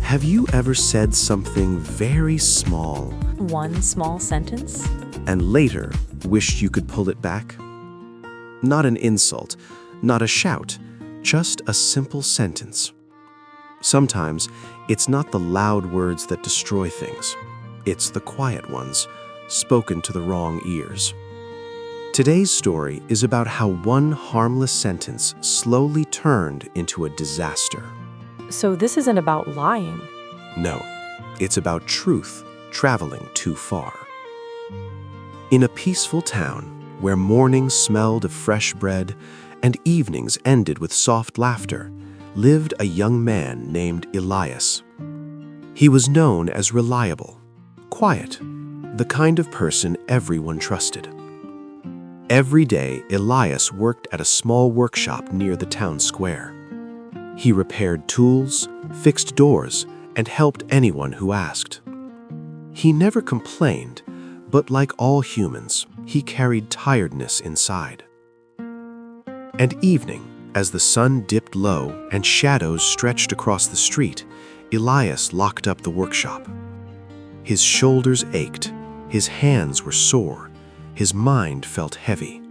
Have you ever said something very small One small sentence? and later wished you could pull it back? Not an insult, not a shout, just a simple sentence. Sometimes it's not the loud words that destroy things. It's the quiet ones, spoken to the wrong ears. Today's story is about how one harmless sentence slowly turned into a disaster. So this isn't about lying. No, it's about truth traveling too far. In a peaceful town where mornings smelled of fresh bread and evenings ended with soft laughter, lived a young man named Elias. He was known as reliable, quiet, the kind of person everyone trusted. Every day, Elias worked at a small workshop near the town square. He repaired tools, fixed doors, and helped anyone who asked. He never complained, but like all humans, he carried tiredness inside. And evening, as the sun dipped low and shadows stretched across the street, Elias locked up the workshop. His shoulders ached, his hands were sore, his mind felt heavy.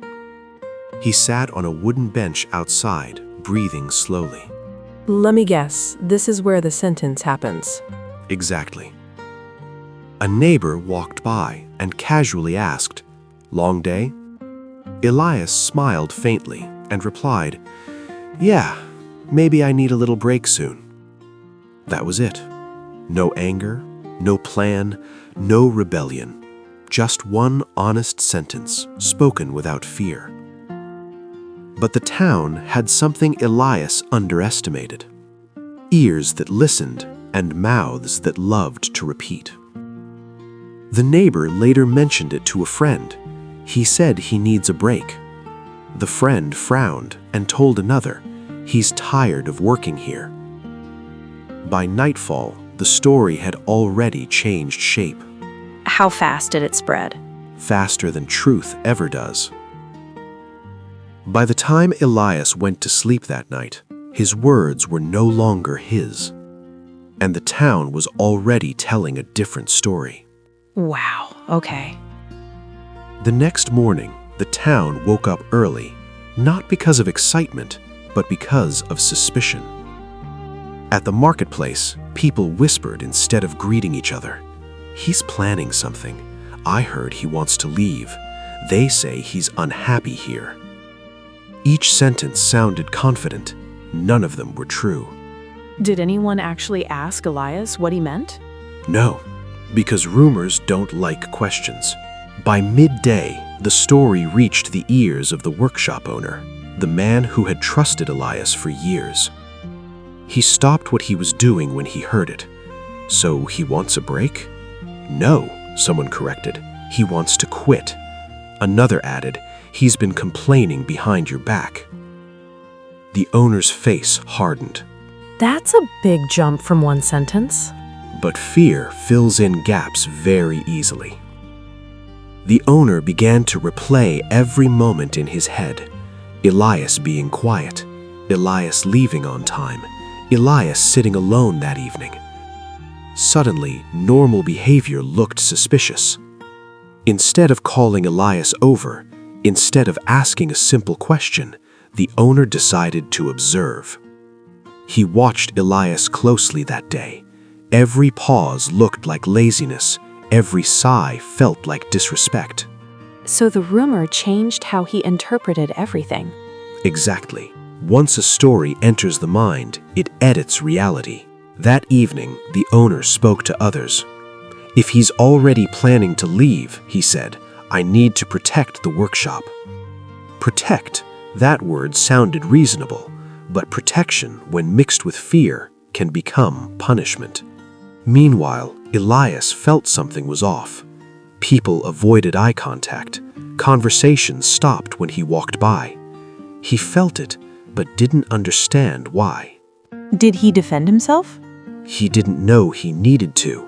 He sat on a wooden bench outside, breathing slowly. Let me guess, this is where the sentence happens. Exactly. A neighbor walked by and casually asked, "Long day?" Elias smiled faintly and replied, "Yeah, maybe I need a little break soon." That was it. No anger, no plan, no rebellion. Just one honest sentence, spoken without fear. But the town had something Elias underestimated. Ears that listened and mouths that loved to repeat. The neighbor later mentioned it to a friend. He said he needs a break. The friend frowned and told another, he's tired of working here. By nightfall, the story had already changed shape. How fast did it spread? Faster than truth ever does. By the time Elias went to sleep that night, his words were no longer his, and the town was already telling a different story. Wow, okay. The next morning, the town woke up early, not because of excitement, but because of suspicion. At the marketplace, people whispered instead of greeting each other. "He's planning something. I heard he wants to leave. They say he's unhappy here." Each sentence sounded confident. None of them were true. Did anyone actually ask Elias what he meant? No, because rumors don't like questions. By midday, the story reached the ears of the workshop owner, the man who had trusted Elias for years. He stopped what he was doing when he heard it. "So he wants a break?" "No," someone corrected. "He wants to quit." Another added, "He's been complaining behind your back." The owner's face hardened. That's a big jump from one sentence. But fear fills in gaps very easily. The owner began to replay every moment in his head. Elias being quiet, Elias leaving on time, Elias sitting alone that evening. Suddenly, normal behavior looked suspicious. Instead of calling Elias over, instead of asking a simple question, the owner decided to observe. He watched Elias closely that day. Every pause looked like laziness. Every sigh felt like disrespect. So the rumor changed how he interpreted everything. Exactly. Once a story enters the mind, it edits reality. That evening, the owner spoke to others. "If he's already planning to leave," he said, "I need to protect the workshop." Protect, that word sounded reasonable, but protection, when mixed with fear, can become punishment. Meanwhile, Elias felt something was off. People avoided eye contact. Conversations stopped when he walked by. He felt it, but didn't understand why. Did he defend himself? He didn't know he needed to.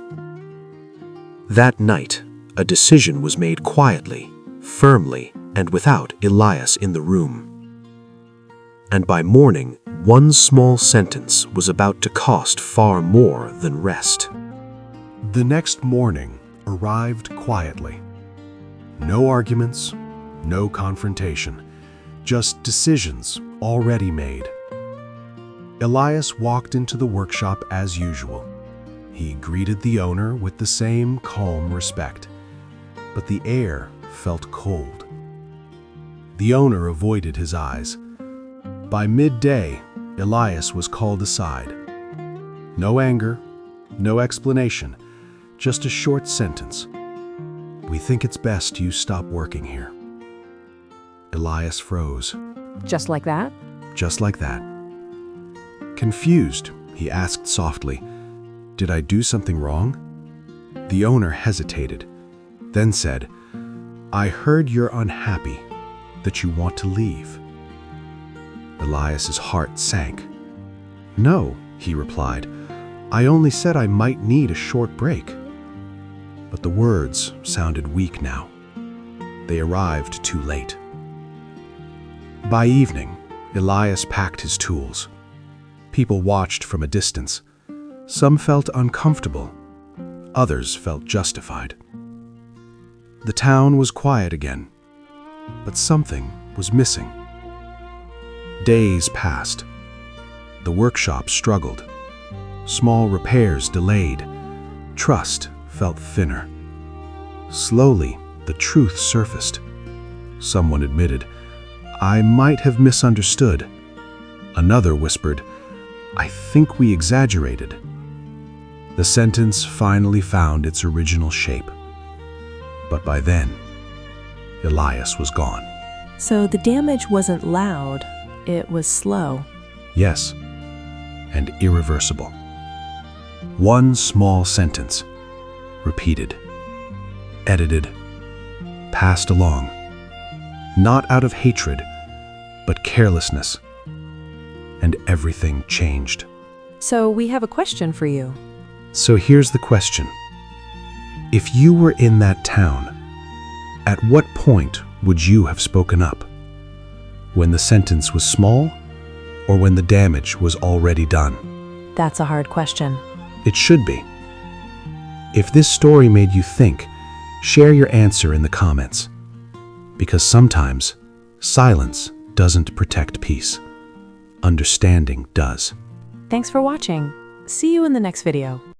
That night, a decision was made quietly, firmly, and without Elias in the room. And by morning, one small sentence was about to cost far more than rest. The next morning arrived quietly. No arguments, no confrontation, just decisions already made. Elias walked into the workshop as usual. He greeted the owner with the same calm respect, but the air felt cold. The owner avoided his eyes. By midday, Elias was called aside. No anger, no explanation, just a short sentence. "We think it's best you stop working here." Elias froze. Just like that? Just like that. Confused, he asked softly, "Did I do something wrong?" The owner hesitated, then said, "I heard you're unhappy, that you want to leave." Elias's heart sank. "No," he replied, "I only said I might need a short break." But the words sounded weak now. They arrived too late. By evening, Elias packed his tools. People watched from a distance. Some felt uncomfortable. Others felt justified. The town was quiet again, but something was missing. Days passed. The workshop struggled. Small repairs delayed. Trust felt thinner. Slowly, the truth surfaced. Someone admitted, "I might have misunderstood." Another whispered, "I think we exaggerated." The sentence finally found its original shape. But by then, Elias was gone. So the damage wasn't loud, it was slow. Yes, and irreversible. One small sentence, repeated, edited, passed along, not out of hatred, but carelessness, and everything changed. So we have a question for you. So here's the question. If you were in that town, at what point would you have spoken up? When the sentence was small, or when the damage was already done? That's a hard question. It should be. If this story made you think, share your answer in the comments. Because sometimes, silence doesn't protect peace. Understanding does. Thanks for watching. See you in the next video.